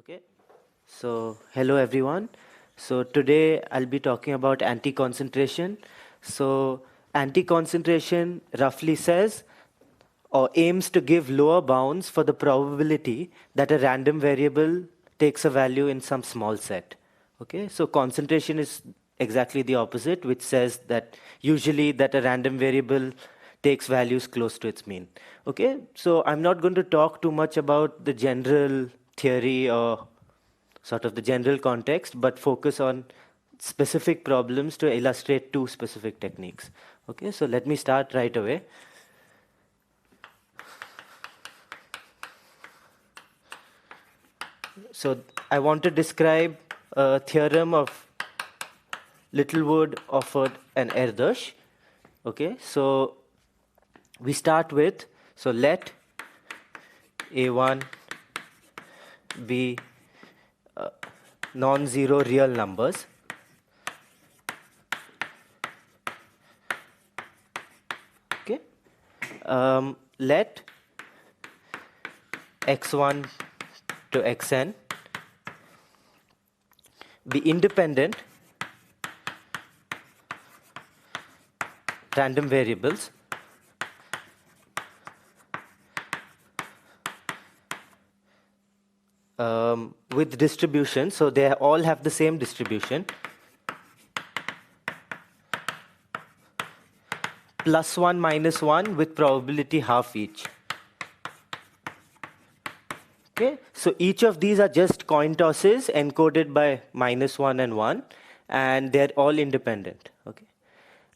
Okay, so hello everyone. So today I'll be talking about anti-concentration. So anti-concentration roughly says or aims to give lower bounds for the probability that a random variable takes a value in some small set. Okay, so concentration is exactly the opposite, which says that usually that a random variable takes values close to its mean. Okay, so I'm not going to talk too much about the general theory or sort of the general context, but focus on specific problems to illustrate two specific techniques. Okay, so let me start right away. So I want to describe a theorem of Littlewood, Offord, and Erdős. Okay, so we start with, so let A1 be non-zero real numbers. Okay, let x1 to xn be independent random variables with distribution, so they all have the same distribution, +1 -1 with probability half each. Okay, so each of these are just coin tosses encoded by -1 and 1, and they're all independent. Okay,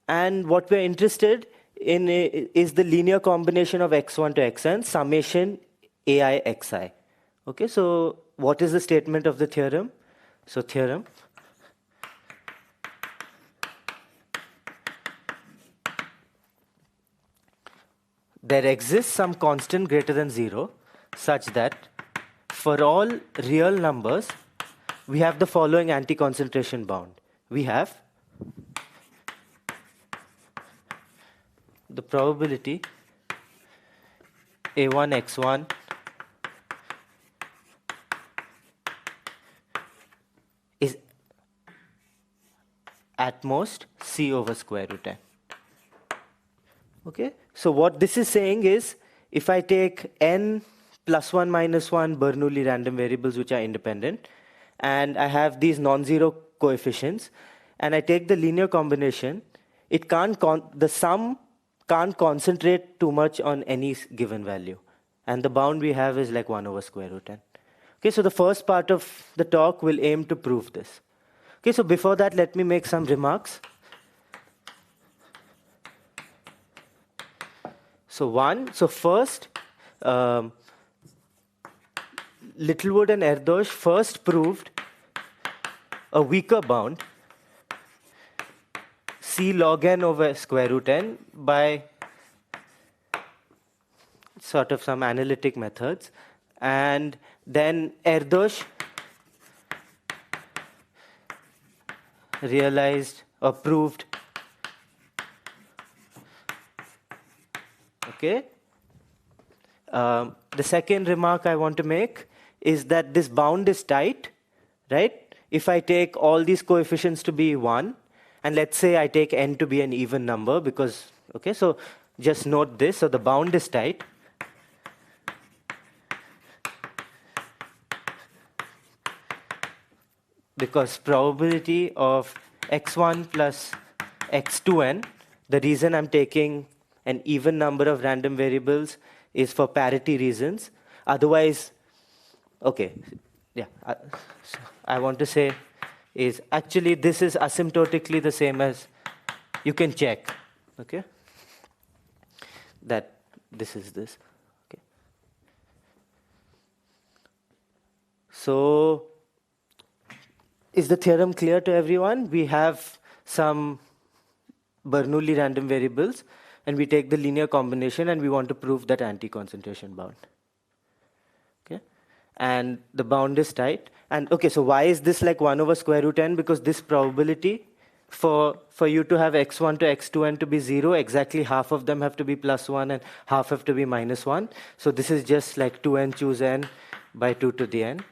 and what we're interested in is the linear combination of x1 to xn, summation ai xi. Okay, so what is the statement of the theorem? So theorem, there exists some constant greater than 0 such that for all real numbers, we have the following anti-concentration bound. We have the probability A1 x1 is at most C over square root n. Okay, so what this is saying is, if I take n +1 -1 Bernoulli random variables which are independent, and I have these non-zero coefficients, and I take the linear combination, it can't the sum can't concentrate too much on any given value, and the bound we have is like 1 over square root n. Okay, so the first part of the talk will aim to prove this. Okay, so before that, let me make some remarks. So first, Littlewood and Erdős first proved a weaker bound, C log n over square root n, by sort of some analytic methods. And then Erdős realized or proved, okay. The second remark I want to make is that this bound is tight, right? If I take all these coefficients to be 1, and let's say I take n to be an even number, because, okay, so just note this, so the bound is tight. Because probability of x1 plus x2n, the reason I'm taking an even number of random variables is for parity reasons. Otherwise, okay, yeah, so I want to say is actually this is asymptotically the same as, you can check, okay, that this is this. Okay, so is the theorem clear to everyone? We have some Bernoulli random variables, and we take the linear combination, and we want to prove that anti-concentration bound. Okay, and the bound is tight. And okay, so why is this like 1 over square root n? Because this probability for you to have x1 to x2n to be 0, exactly half of them have to be +1 and half have to be -1. So this is just like 2n choose n by 2 to the n.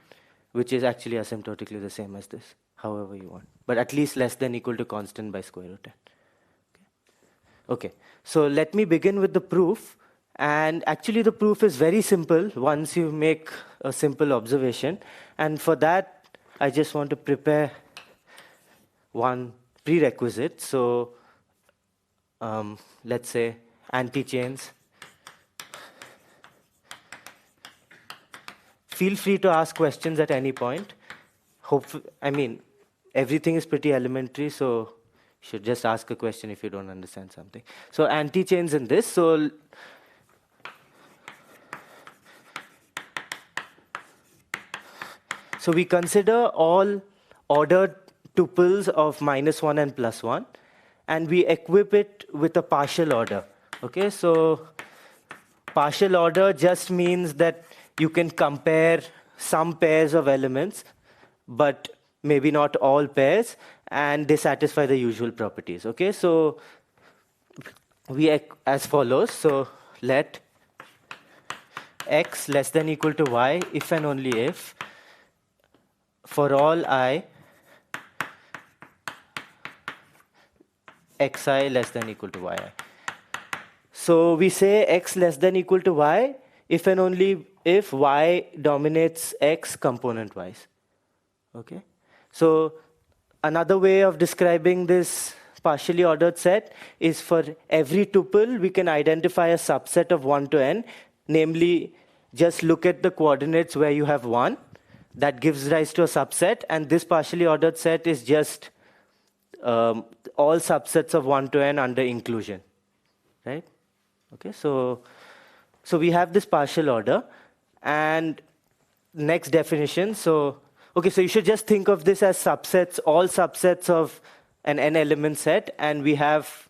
which is actually asymptotically the same as this, however you want, but at least less than equal to constant by square root n. Okay, so let me begin with the proof. And actually the proof is very simple once you make a simple observation. And for that, I just want to prepare one prerequisite. So let's say antichains. Feel free to ask questions at any point. I mean, everything is pretty elementary, so you should just ask a question if you don't understand something. So antichains in this. So we consider all ordered tuples of -1 and +1, and we equip it with a partial order. Okay, so partial order just means that you can compare some pairs of elements, but maybe not all pairs, and they satisfy the usual properties. Okay, so we as follows. So let x less than equal to y if and only if for all I xi less than equal to yi. So we say x less than equal to y if and only if y dominates x component wise. Okay, so another way of describing this partially ordered set is for every tuple we can identify a subset of 1 to n, namely just look at the coordinates where you have 1. That gives rise to a subset, and this partially ordered set is just all subsets of 1 to n under inclusion, right? Okay, so we have this partial order, and next definition. So you should just think of this as subsets, all subsets of an n element set, and we have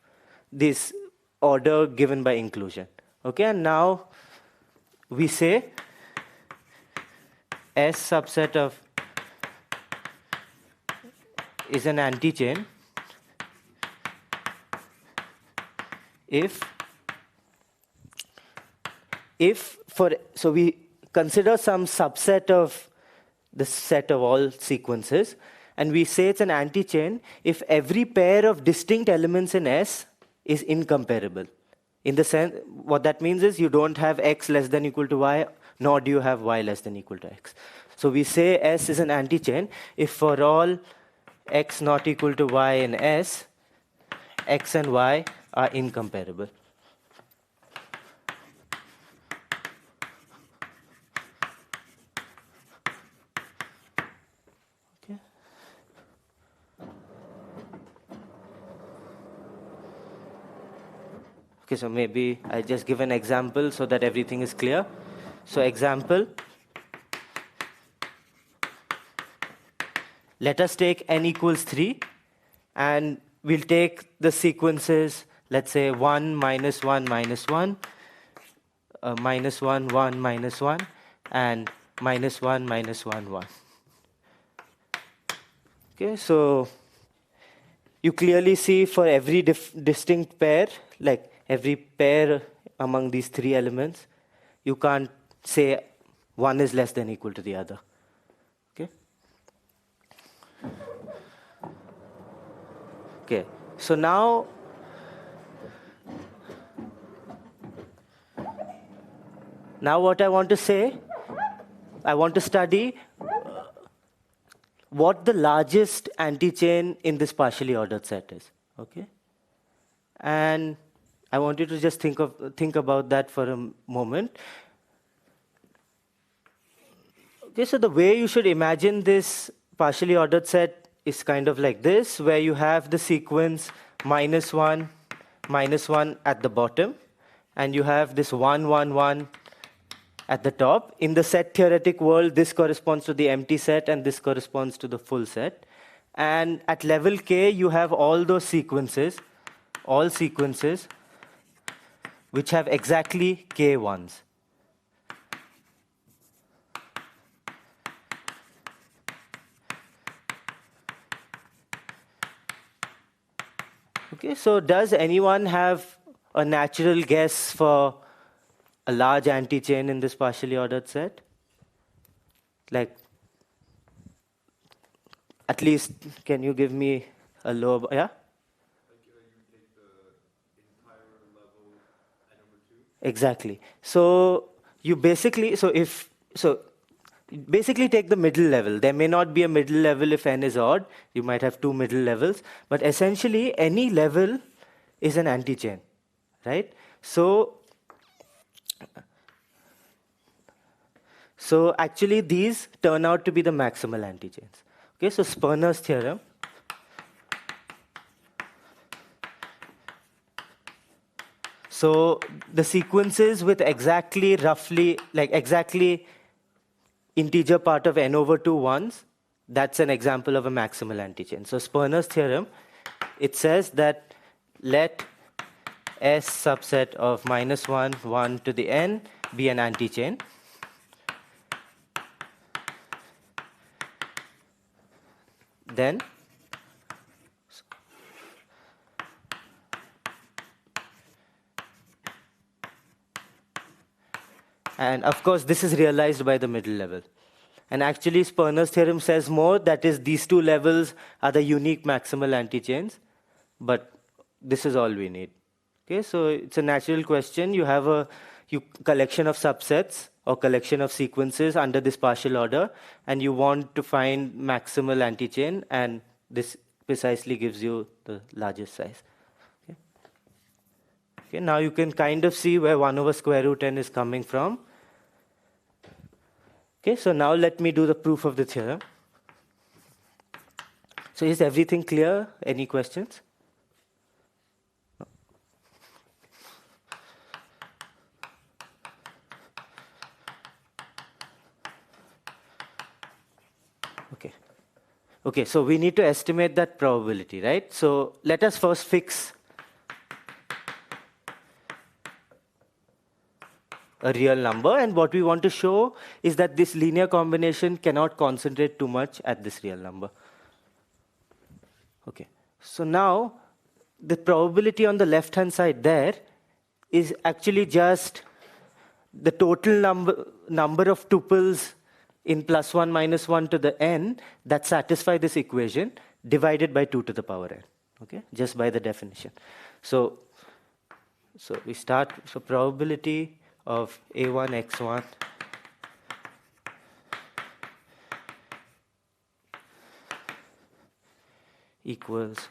this order given by inclusion. Okay, and now we say S subset of is an antichain if so we consider some subset of the set of all sequences, and we say it's an antichain if every pair of distinct elements in S is incomparable. In the sense, what that means is you don't have x less than equal to y, nor do you have y less than equal to x. So we say S is an antichain if for all x not equal to y in S, x and y are incomparable. Okay. Okay, so maybe I just give an example so that everything is clear. So example, let us take n equals 3, and we'll take the sequences, let's say 1, -1, -1, -1, -1, -1, and -1, -1, 1. Okay, so you clearly see for every distinct pair, like every pair among these three elements, you can't say one is less than equal to the other. Okay? Okay, so now what I want to say, I want to study what the largest antichain in this partially ordered set is. Okay? And I want you to just think about that for a moment. Okay, so the way you should imagine this partially ordered set is kind of like this, where you have the sequence -1, -1 at the bottom, and you have this 1, 1, 1 at the top. In the set theoretic world, this corresponds to the empty set, and this corresponds to the full set. And at level k, you have all those sequences, all sequences, which have exactly k ones. Okay, so does anyone have a natural guess for a large antichain in this partially ordered set? Like, At least, can you give me a lower, yeah? Exactly. So you basically, basically take the middle level. There may not be a middle level if n is odd. You might have two middle levels. But essentially, any level is an antichain, right? So actually, these turn out to be the maximal antichains. Okay, so Sperner's theorem. So the sequences with exactly integer part of n over 2 ones, that's an example of a maximal antichain. So Sperner's theorem, it says that let S subset of minus 1, 1 to the n be an antichain. Then and of course, this is realized by the middle level. And actually, Sperner's theorem says more, that is, these two levels are the unique maximal antichains, but this is all we need. Okay, so it's a natural question. You have a collection of subsets or collection of sequences under this partial order, and you want to find maximal antichain, and this precisely gives you the largest size. Okay, now you can kind of see where 1 over square root n is coming from. Okay, so now let me do the proof of the theorem. So is everything clear? Any questions? Okay. Okay, so we need to estimate that probability, right? So let us first fix a real number, and what we want to show is that this linear combination cannot concentrate too much at this real number. Okay, so now the probability on the left hand side there is actually just the total number of tuples in plus 1 minus 1 to the n that satisfy this equation divided by 2 to the power n, okay, just by the definition. So we start, so probability of a1 x1 equals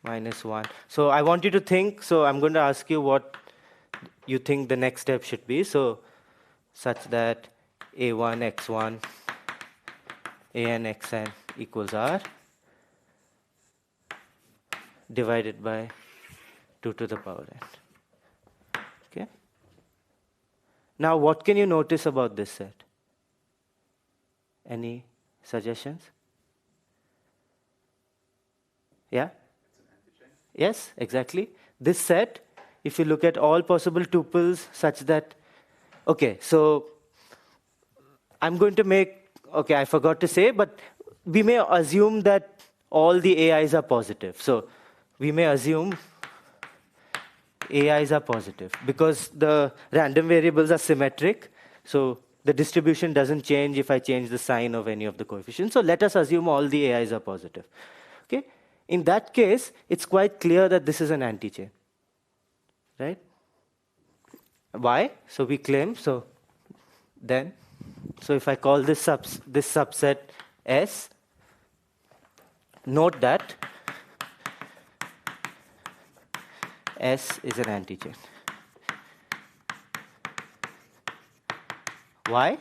minus 1. So I want you to think, so I'm going to ask you what you think the next step should be. So such that a1 x1 an xn equals r divided by 2 to the power n. Okay. Now what can you notice about this set? Any suggestions? Yeah? Yes, exactly. This set, if you look at all possible tuples such that, okay, so I'm going to make, okay, I forgot to say, but we may assume that all the AIs are positive. So we may assume AIs are positive because the random variables are symmetric. So the distribution doesn't change if I change the sign of any of the coefficients. So let us assume all the AIs are positive. Okay? In that case, it's quite clear that this is an antichain. Right? Why? So we claim, so if I call this subset S, note that S is an antichain. Why?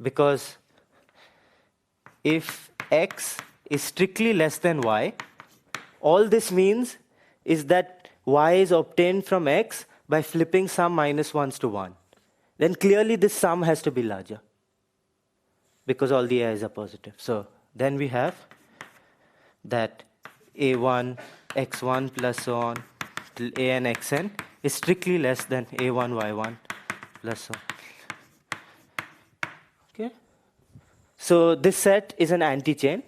Because if X is strictly less than Y, all this means is that Y is obtained from X by flipping some minus 1s to 1. Then clearly this sum has to be larger because all the I's are positive. So then we have that A1 x1 plus so on till an xn is strictly less than a1 y1 plus so on. Okay. So this set is an antichain.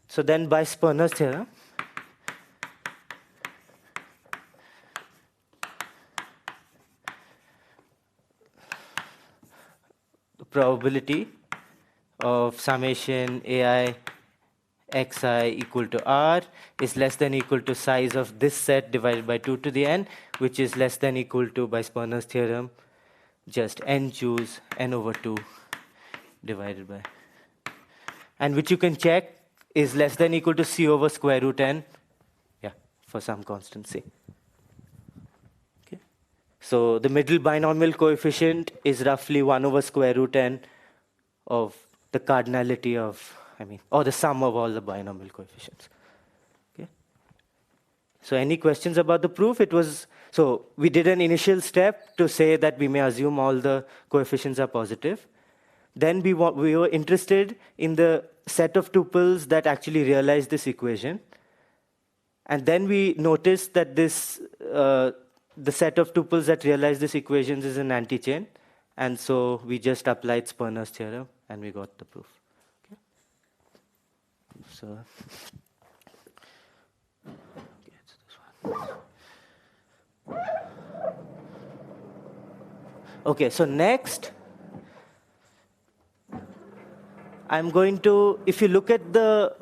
So then by Sperner's theorem, the probability of summation ai xi equal to r is less than equal to size of this set divided by 2 to the n, which is less than equal to, by Sperner's theorem, just n choose n over 2 divided by, and which you can check is less than equal to c over square root n, yeah, for some constant c. Okay. So the middle binomial coefficient is roughly 1 over square root n of the cardinality of, or the sum of all the binomial coefficients. Okay. So any questions about the proof? So we did an initial step to say that we may assume all the coefficients are positive. Then we were interested in the set of tuples that actually realize this equation. And then we noticed that this, the set of tuples that realize this equation is an antichain. And so we just applied Sperner's theorem and we got the proof. Okay. So, okay, it's this one. Okay, so next, I'm going to, if you look at the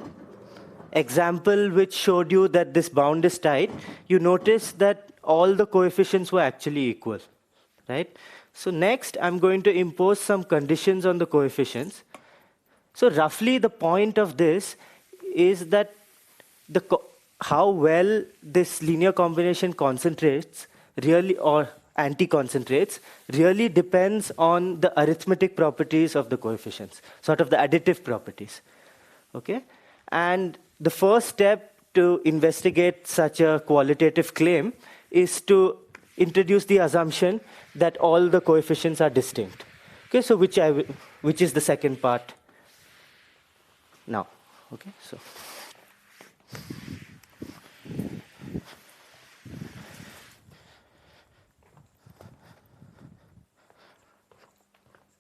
example which showed you that this bound is tight, you notice that all the coefficients were actually equal, right? So next, I'm going to impose some conditions on the coefficients. So roughly the point of this is that how well this linear combination concentrates really, or anti-concentrates, really depends on the arithmetic properties of the coefficients, sort of the additive properties. Okay? And the first step to investigate such a qualitative claim is to introduce the assumption that all the coefficients are distinct. Okay, so which is the second part now. Okay, so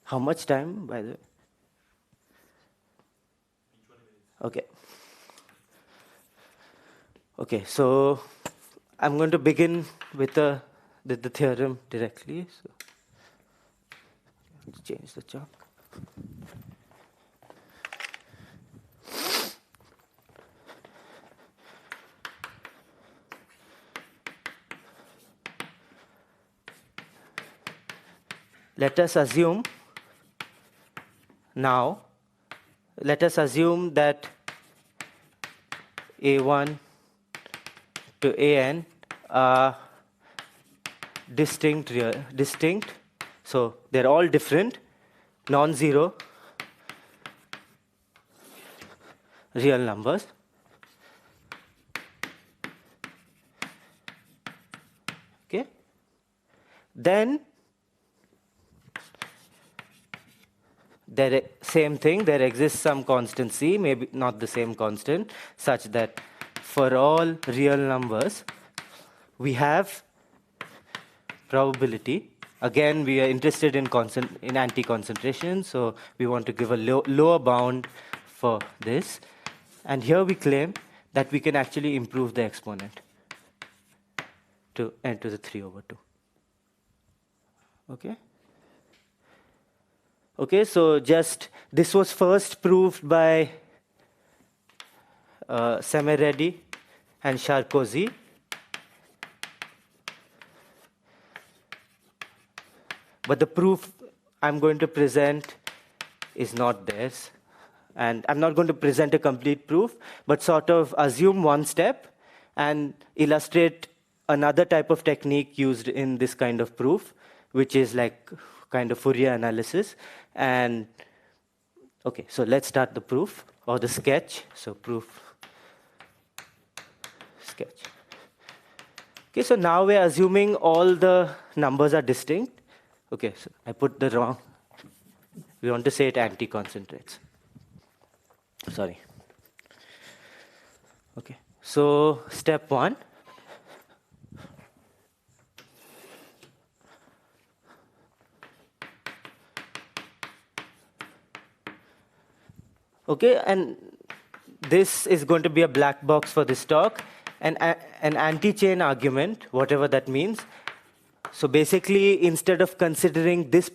how much time, by the way? Okay. Okay, so I'm going to begin with the theorem directly. So let's change the chalk. Let us assume that A1 to AN are distinct. So they're all different, non-zero real numbers. Okay. Then same thing, there exists some constant C, maybe not the same constant, such that for all real numbers, we have probability. Again, we are interested in anti-concentration, so we want to give a lower bound for this. And here we claim that we can actually improve the exponent to n to the 3 over 2. Okay? Okay, so this was first proved by Semeredi and Sarkozy. But the proof I'm going to present is not theirs. And I'm not going to present a complete proof, but sort of assume one step and illustrate another type of technique used in this kind of proof, which is like kind of Fourier analysis. And okay, so let's start the proof or the sketch. So proof, sketch. Okay, so now we're assuming all the numbers are distinct. Okay, so I put the wrong, we want to say it anti-concentrates. Sorry. Okay, so step 1. Okay, and this is going to be a black box for this talk. An anti-chain argument, whatever that means, So basically, instead of considering this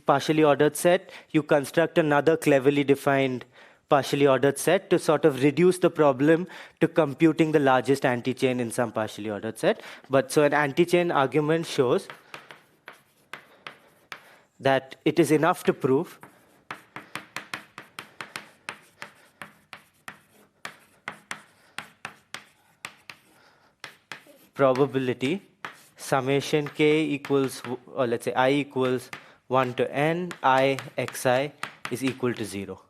partially ordered set, you construct another cleverly defined partially ordered set to sort of reduce the problem to computing the largest antichain in some partially ordered set. But so an antichain argument shows that it is enough to prove probability summation k equals, or let's say I equals 1 to n, I xi is equal to 0,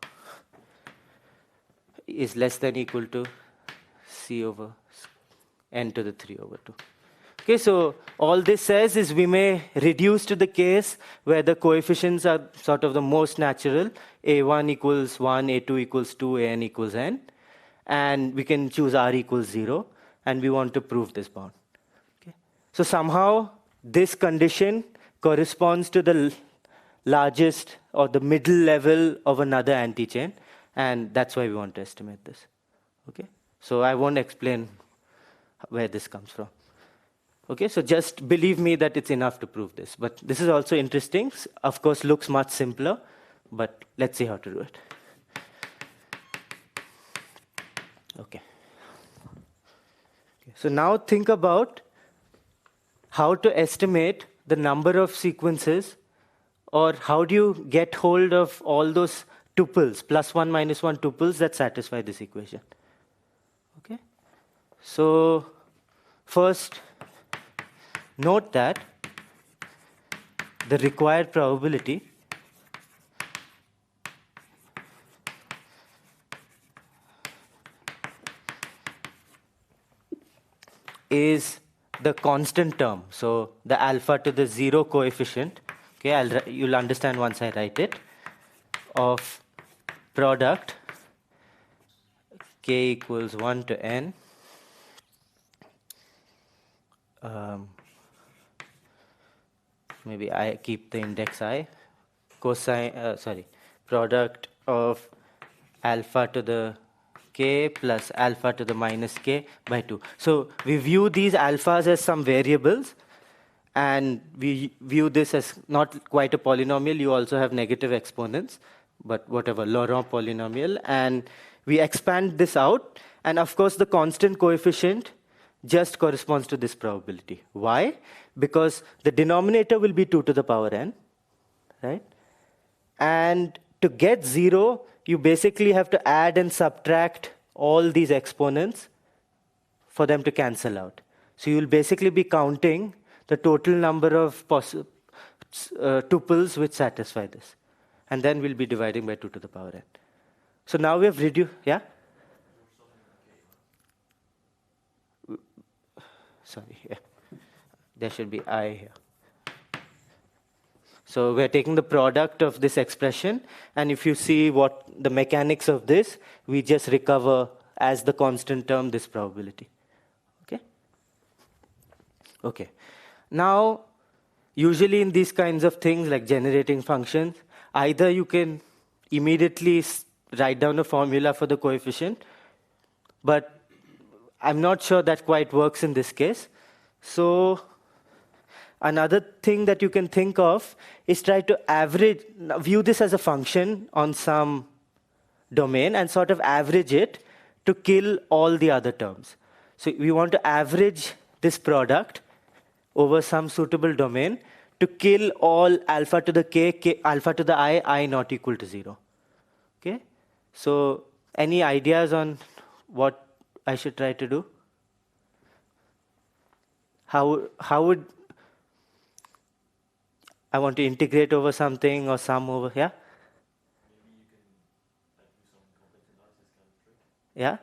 is less than equal to c over n to the 3 over 2. Okay, so all this says is we may reduce to the case where the coefficients are sort of the most natural, a1 equals 1, a2 equals 2, an equals n, and we can choose r equals 0, and we want to prove this bound. Okay. So somehow this condition corresponds to the largest or the middle level of another antichain, and that's why we want to estimate this. Okay. So I won't explain where this comes from. Okay, so just believe me that it's enough to prove this. But this is also interesting. Of course, looks much simpler, but let's see how to do it. Okay. So now think about how to estimate the number of sequences, or how do you get hold of all those tuples, +1, -1 tuples that satisfy this equation. Okay. So first, note that the required probability is the constant term. So the alpha to the 0 coefficient, okay, you'll understand once I write it, of product k equals 1 to n maybe I keep the index I, cosine, product of alpha to the k plus alpha to the minus k by 2. So we view these alphas as some variables, and we view this as not quite a polynomial. You also have negative exponents, but whatever, Laurent polynomial. And we expand this out, and of course the constant coefficient just corresponds to this probability. Why? Because the denominator will be 2 to the power n, right? And to get 0, you basically have to add and subtract all these exponents for them to cancel out. So you'll basically be counting the total number of tuples which satisfy this. And then we'll be dividing by 2 to the power n. So now we have reduced, yeah? Sorry, yeah. There should be I here. So we're taking the product of this expression, and if you see what the mechanics of this, we just recover as the constant term this probability. Okay? Okay. Now, usually in these kinds of things like generating functions, either you can immediately write down a formula for the coefficient, but I'm not sure that quite works in this case. So another thing that you can think of is try to view this as a function on some domain and sort of average it to kill all the other terms. So we want to average this product over some suitable domain to kill all alpha to the k, alpha to the I not equal to 0. Okay? So any ideas on what I should try to do? How would I want to integrate over something or sum over here? Maybe you can do some complex analysis kind of trick. Yeah?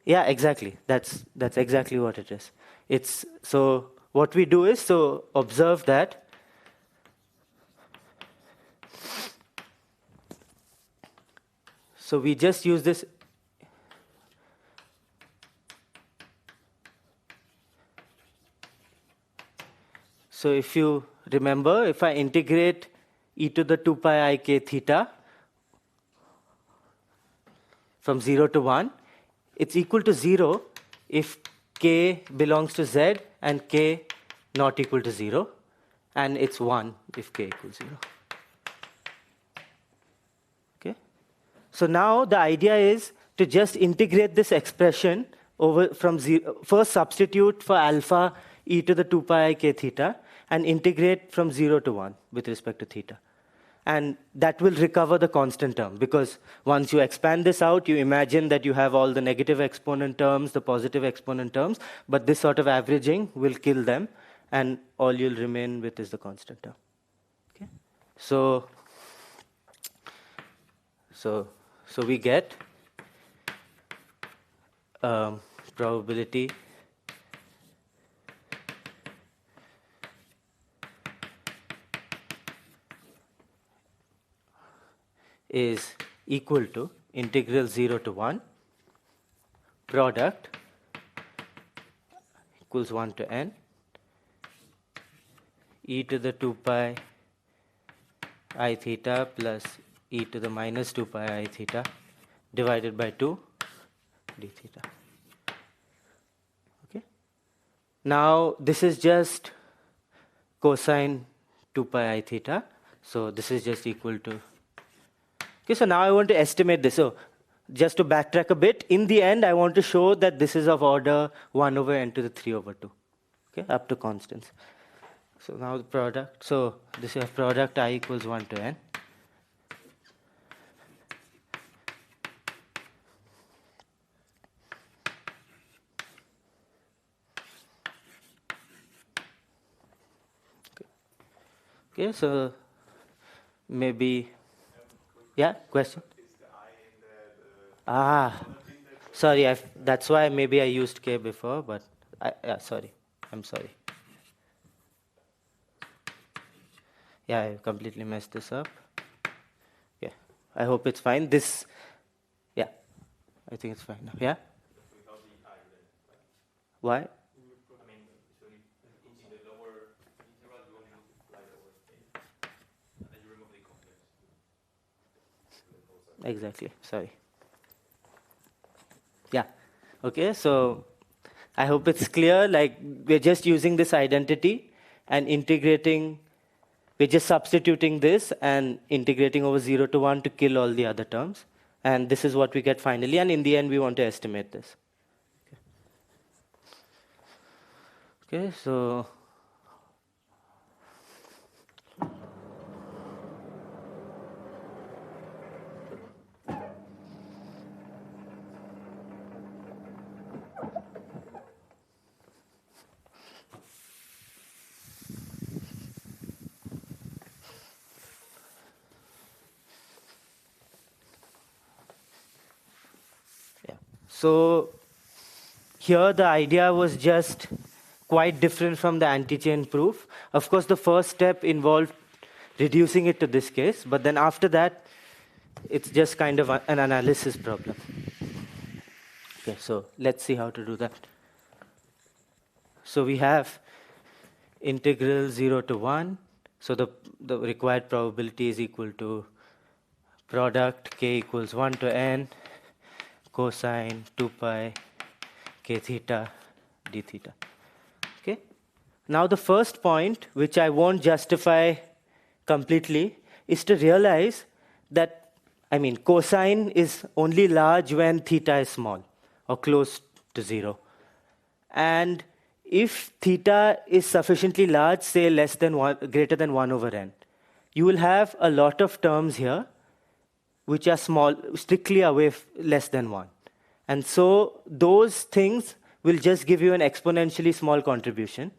Yeah, exactly. That's exactly what it is. It's so what we do is, so observe that so we just use this. So if you remember, if I integrate e to the 2 pi I k theta from 0 to 1, it's equal to 0 if k belongs to z and k not equal to 0, and it's 1 if k equals 0. Okay? So now the idea is to just integrate this expression over from 0. First substitute for alpha e to the 2 pi I k theta, and integrate from 0 to 1 with respect to theta. And that will recover the constant term, because once you expand this out, you imagine that you have all the negative exponent terms, the positive exponent terms, but this sort of averaging will kill them, and all you'll remain with is the constant term. Okay? So we get probability is equal to integral 0 to 1 product equals 1 to n e to the 2 pi I theta plus e to the minus 2 pi I theta divided by 2 d theta. Okay. Now this is just cosine 2 pi I theta, so this is just equal to. Okay, so now I want to estimate this. So just to backtrack a bit, in the end, I want to show that this is of order 1 over n to the 3 over 2, okay, up to constants. So now the product, so this is product I equals 1 to n. Okay, so maybe. Yeah, question? Sorry, that's why maybe I used k before, but sorry, I'm sorry. Yeah, I completely messed this up. Yeah, I hope it's fine. Yeah, I think it's fine now. Yeah? Why? I mean, so in the lower interval, you only multiply over k, and then you remove the complex. Exactly, sorry. Yeah, okay, so I hope it's clear. Like, we're just using this identity and integrating, we're just substituting this and integrating over 0 to 1 to kill all the other terms. And this is what we get finally, and in the end, we want to estimate this. Okay, so So here the idea was just quite different from the anti-chain proof. Of course, the first step involved reducing it to this case, but then after that, it's just kind of an analysis problem. Okay, so let's see how to do that. So we have integral 0 to 1. So the required probability is equal to product k equals 1 to n cosine 2 pi k theta d theta. Okay. Now the first point, which I won't justify completely, is to realize that, I mean, cosine is only large when theta is small or close to 0. And if theta is sufficiently large, say less than 1, greater than 1 over n, you will have a lot of terms here which are small, strictly away less than 1. And so those things will just give you an exponentially small contribution,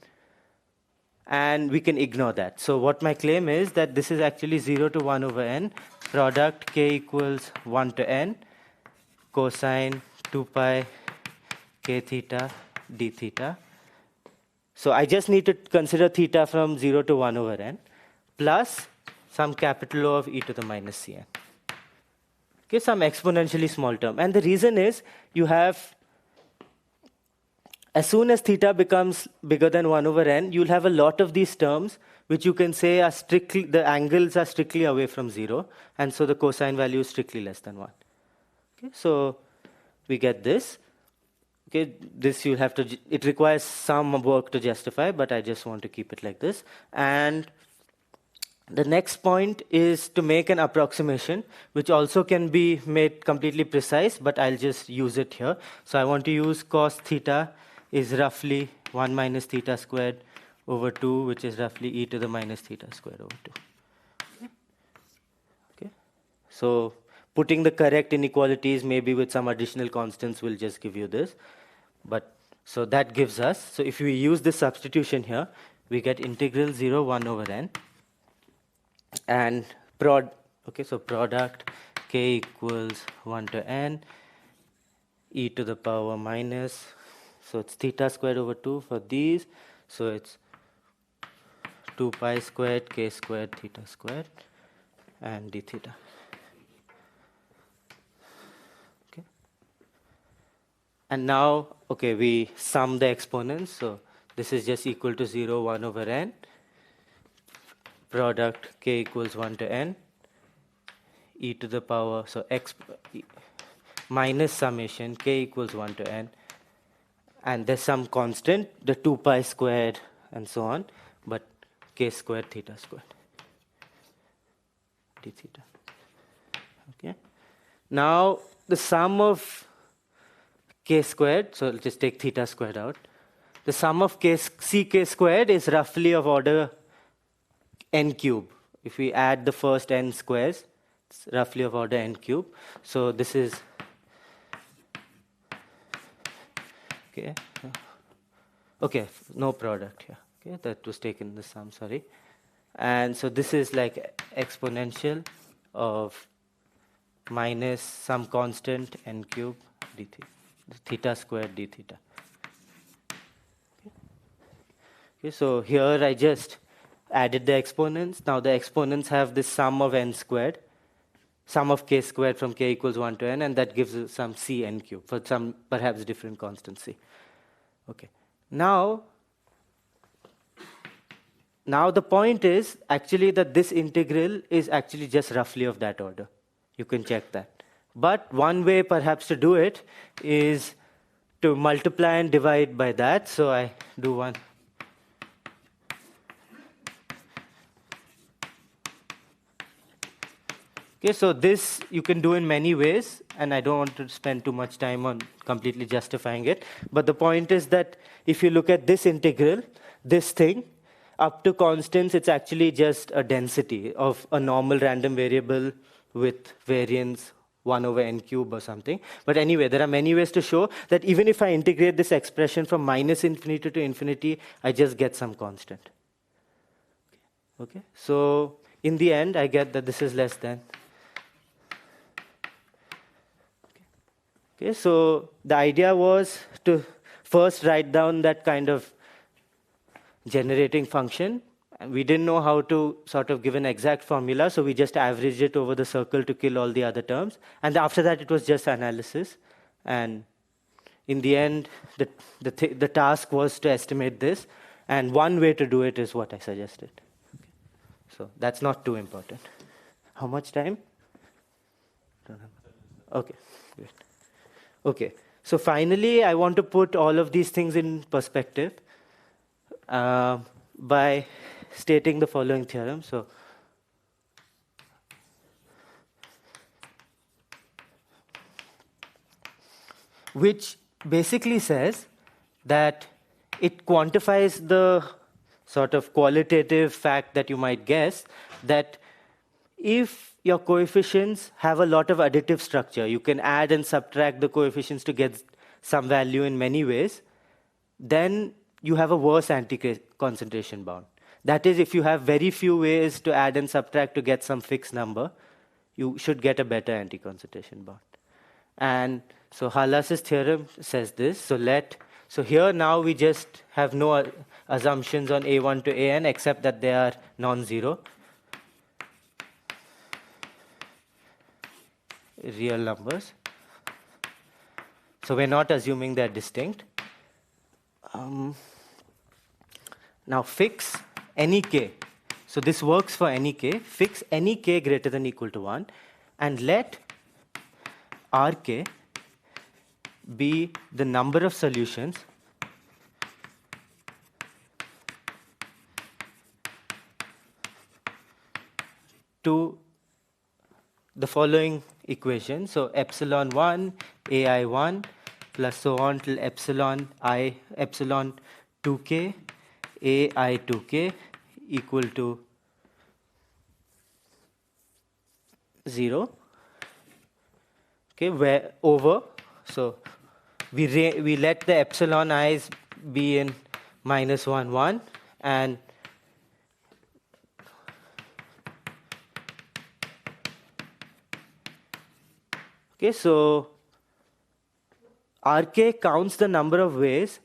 and we can ignore that. So what my claim is that this is actually 0 to 1 over n, product k equals 1 to n, cosine 2 pi k theta d theta. So I just need to consider theta from 0 to 1 over n, plus some capital O of e to the minus cn. Okay, some exponentially small term. And the reason is you have, as soon as theta becomes bigger than 1 over n, you'll have a lot of these terms which you can say are strictly, the angles are strictly away from 0, and so the cosine value is strictly less than 1. Okay, so we get this. Okay, this you'll have to, it requires some work to justify, but I just want to keep it like this. And the next point is to make an approximation, which also can be made completely precise, but I'll just use it here. So I want to use cos theta is roughly 1 minus theta squared over 2, which is roughly e to the minus theta squared over 2. Okay. So putting the correct inequalities, maybe with some additional constants, will just give you this. But so that gives us, so if we use this substitution here, we get integral 0, 1 over n. And so product k equals 1 to n, e to the power minus, so it's theta squared over 2 for these, so it's 2 pi squared k squared theta squared and d theta. Okay. And now, okay, we sum the exponents, so this is just equal to 0, 1 over n. Product k equals 1 to n, e to the power, so x minus summation k equals 1 to n, and there's some constant, the 2 pi squared and so on, but k squared theta squared d theta. Okay. Now the sum of k squared, so I'll just take theta squared out. The sum of ck squared is roughly of order n cube. If we add the first n squares, it's roughly of order n cube. So this is, okay, no product here. Okay, that was taken in the sum, sorry. And so this is like exponential of minus some constant n cube d theta, theta squared d theta. Okay, so here I just added the exponents. Now the exponents have this sum of n squared, sum of k squared from k equals 1 to n, and that gives us some c n cube for some perhaps different constant c. Okay. Now the point is actually that this integral is actually just roughly of that order. You can check that. But one way perhaps to do it is to multiply and divide by that. So I do one. Okay, so this you can do in many ways, and I don't want to spend too much time on completely justifying it. But the point is that if you look at this integral, this thing, up to constants, it's actually just a density of a normal random variable with variance 1 over n cube or something. But anyway, there are many ways to show that even if I integrate this expression from minus infinity to infinity, I just get some constant. Okay, so in the end, I get that this is less than. Okay, so the idea was to first write down that kind of generating function. And we didn't know how to sort of give an exact formula, so we just averaged it over the circle to kill all the other terms. And after that, it was just analysis. And in the end, the task was to estimate this. And one way to do it is what I suggested. Okay. So that's not too important. How much time? Okay, great. Okay, so finally, I want to put all of these things in perspective by stating the following theorem. So, which basically says that it quantifies the sort of qualitative fact that you might guess that if your coefficients have a lot of additive structure, you can add and subtract the coefficients to get some value in many ways, then you have a worse anti-concentration bound. That is, if you have very few ways to add and subtract to get some fixed number, you should get a better anti-concentration bound. And so Halas's theorem says this. So here now we just have no assumptions on A1 to AN except that they are non-zero. Real numbers. So we're not assuming they're distinct. Now fix any k. So this works for any k. Fix any k greater than or equal to 1 and let Rk be the number of solutions to the following equation. So epsilon 1, ai1, plus so on till epsilon 2k, ai2k equal to 0. Okay, where over, so we let the epsilon i's be in minus 1, 1, and okay, so RK counts the number of ways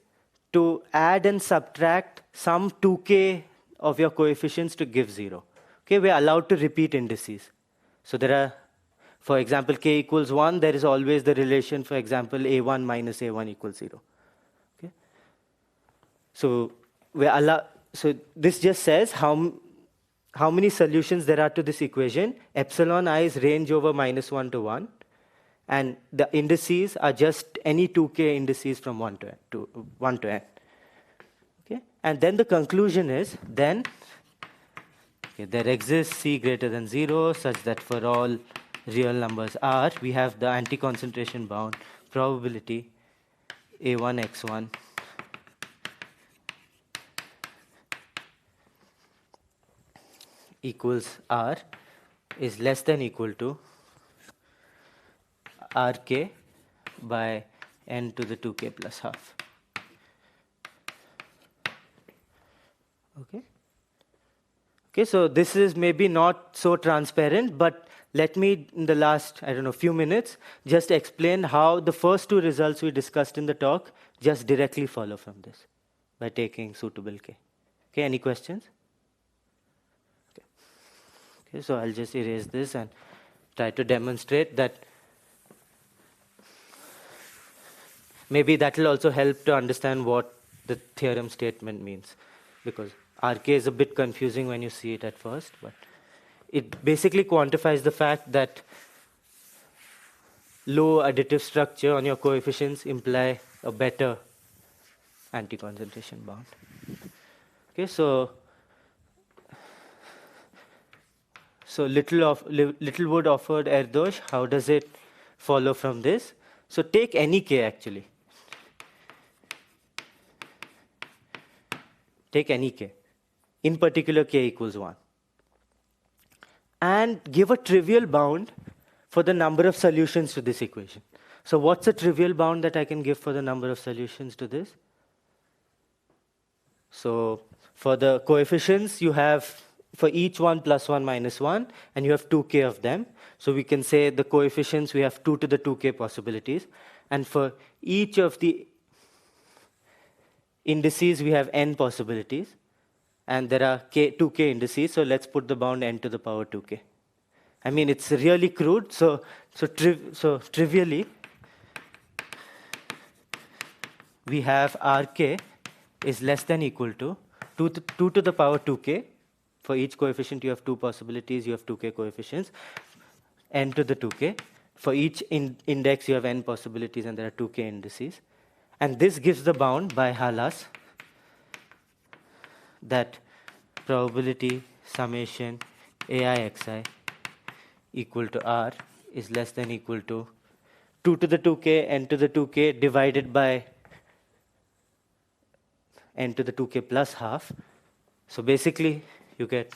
to add and subtract some 2k of your coefficients to give 0. Okay, we are allowed to repeat indices. So there are, for example, k equals 1, there is always the relation, for example, a1 minus a1 equals 0. Okay? So so this just says how many solutions there are to this equation. Epsilon i's range over minus 1 to 1. And the indices are just any 2k indices from 1 to n. Okay? And then the conclusion is, then there exists C greater than 0 such that for all real numbers R, we have the anti-concentration bound probability A1 x1 equals R is less than equal to Rk by n to the 2k plus half. Okay? Okay, so this is maybe not so transparent, but let me, in the last, few minutes, just explain how the first two results we discussed in the talk just directly follow from this by taking suitable k. Okay, any questions? Okay, so I'll just erase this and try to demonstrate that. Maybe that will also help to understand what the theorem statement means, because RK is a bit confusing when you see it at first, but it basically quantifies the fact that low additive structure on your coefficients imply a better anti-concentration bound. Okay, so Littlewood offered Erdosh. How does it follow from this? So take any k actually. Take any k. In particular, k equals 1. And give a trivial bound for the number of solutions to this equation. So what's a trivial bound that I can give for the number of solutions to this? So for the coefficients, you have for each 1 plus 1 minus 1, and you have 2k of them. So we can say the coefficients, we have 2 to the 2k possibilities. And for each of the indices, we have n possibilities. And there are 2k indices, so let's put the bound n to the power 2k. I mean, it's really crude, so trivially, we have Rk is less than equal to 2 to the power 2k. For each coefficient, you have 2 possibilities, you have 2k coefficients, n to the 2k. For each index, you have n possibilities, and there are 2k indices. And this gives the bound by Halas that probability summation ai(xi) equal to R is less than equal to 2 to the 2k, n to the 2k divided by n to the 2k plus half. So basically, you get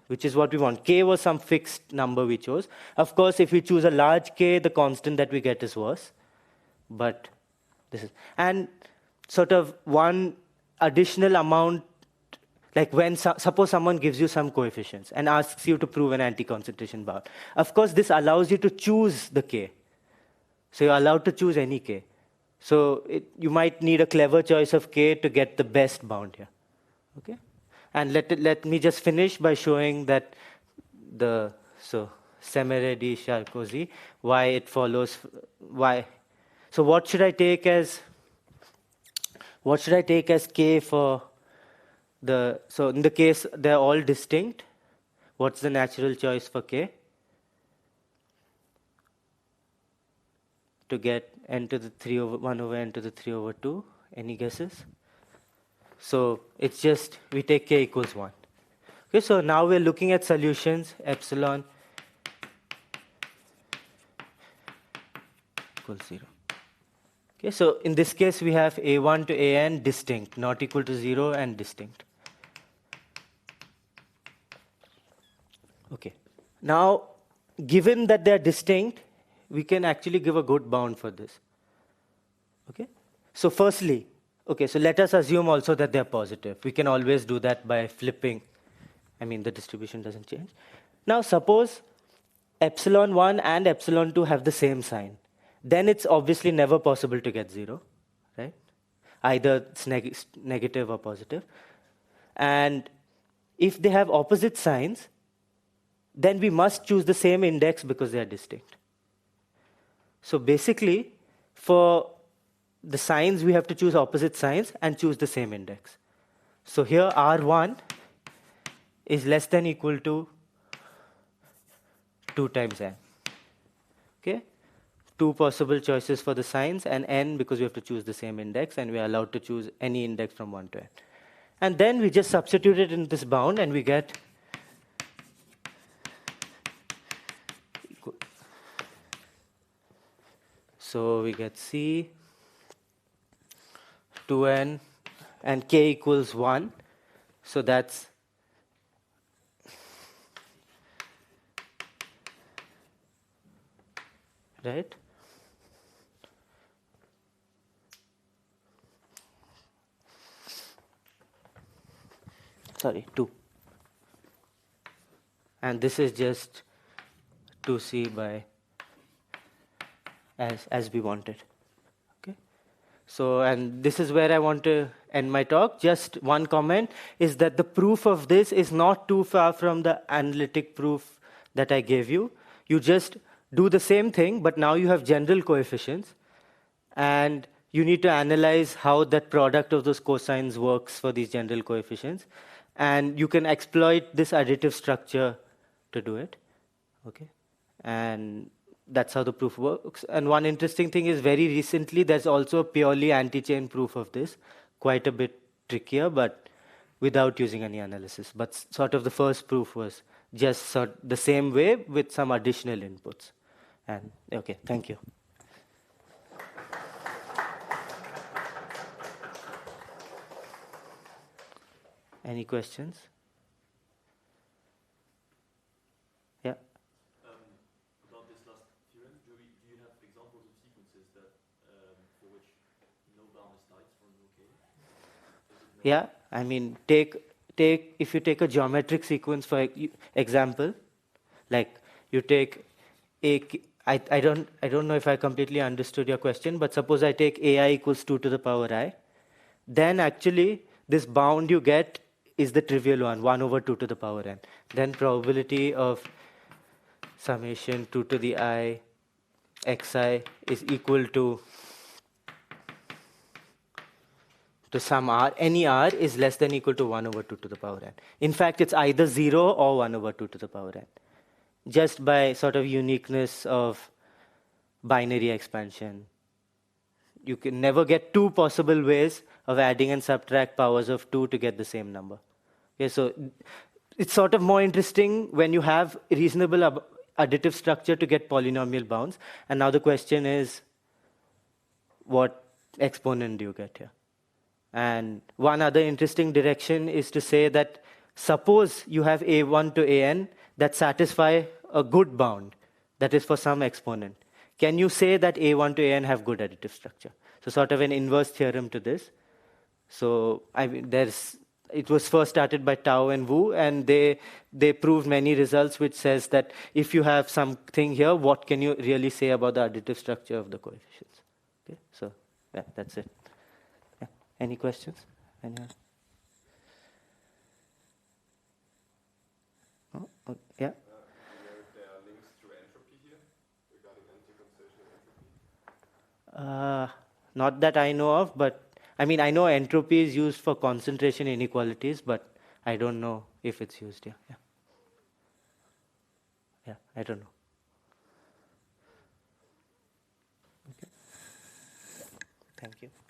which is what we want. K was some fixed number we chose. Of course, if we choose a large k, the constant that we get is worse. But this is, and sort of one additional amount, like when suppose someone gives you some coefficients and asks you to prove an anti-concentration bound. Of course, this allows you to choose the k. So you're allowed to choose any k. So you might need a clever choice of k to get the best bound here. Okay? And let me just finish by showing that Semeredi, Sarkozy, why it follows, why. So what should I take as k for so in the case they're all distinct, what's the natural choice for k? to get n to the 3 over 1 over n to the 3 over 2? Any guesses? So it's just we take k equals 1. Okay, so now we're looking at solutions epsilon equals 0. Okay, so in this case we have a1 to an distinct, not equal to 0 and distinct. Okay, now given that they're distinct, we can actually give a good bound for this. Okay, so firstly, okay, so let us assume also that they're positive. We can always do that by flipping. I mean, the distribution doesn't change. Now suppose epsilon 1 and epsilon 2 have the same sign. Then it's obviously never possible to get 0, right? Either it's negative or positive. And if they have opposite signs, then we must choose the same index because they are distinct. So basically, for the signs, we have to choose opposite signs and choose the same index. So here R1 is less than equal to 2 times n. Okay? 2 possible choices for the signs and n because we have to choose the same index, and we are allowed to choose any index from 1 to n. And then we just substitute it in this bound and we get equal. So we get C 2n and k equals 1. So that's right. Sorry, 2. And this is just 2c by as we wanted. Okay. So, and this is where I want to end my talk. Just one comment is that the proof of this is not too far from the analytic proof that I gave you. You just do the same thing, but now you have general coefficients, and you need to analyze how that product of those cosines works for these general coefficients. And you can exploit this additive structure to do it. Okay, and that's how the proof works. And one interesting thing is very recently there's also a purely anti-chain proof of this, quite a bit trickier, but without using any analysis. But sort of the first proof was just the same way with some additional inputs. And okay, thank you. Any questions? Yeah. About this last theorem, do you have examples of sequences that for which no bound is tight for no k? Yeah, I mean, if you take a geometric sequence for example, like you take I don't know if I completely understood your question, but suppose I take ai equals 2 to the power I, then actually this bound you get is the trivial one, 1 over 2 to the power n. Then probability of summation 2 to the I xi is equal to some r, any r is less than equal to 1 over 2 to the power n. In fact, it's either 0 or 1 over 2 to the power n. Just by sort of uniqueness of binary expansion. You can never get two possible ways of adding and subtract powers of 2 to get the same number. Okay, so it's sort of more interesting when you have reasonable additive structure to get polynomial bounds. And now the question is, what exponent do you get here? And one other interesting direction is to say that suppose you have a1 to an that satisfy a good bound, that is for some exponent. Can you say that a1 to an have good additive structure? So sort of an inverse theorem to this. So I mean, it was first started by Tao and Wu, and they proved many results which says that if you have something here, what can you really say about the additive structure of the coefficients? Okay, so yeah, that's it. Yeah. Any questions? Anyone? Oh, okay. Yeah. There are links to entropy here regarding anti-concentration entropy? Not that I know of, but I mean, I know entropy is used for concentration inequalities, but I don't know if it's used here. Yeah. Yeah, I don't know. Okay. Thank you.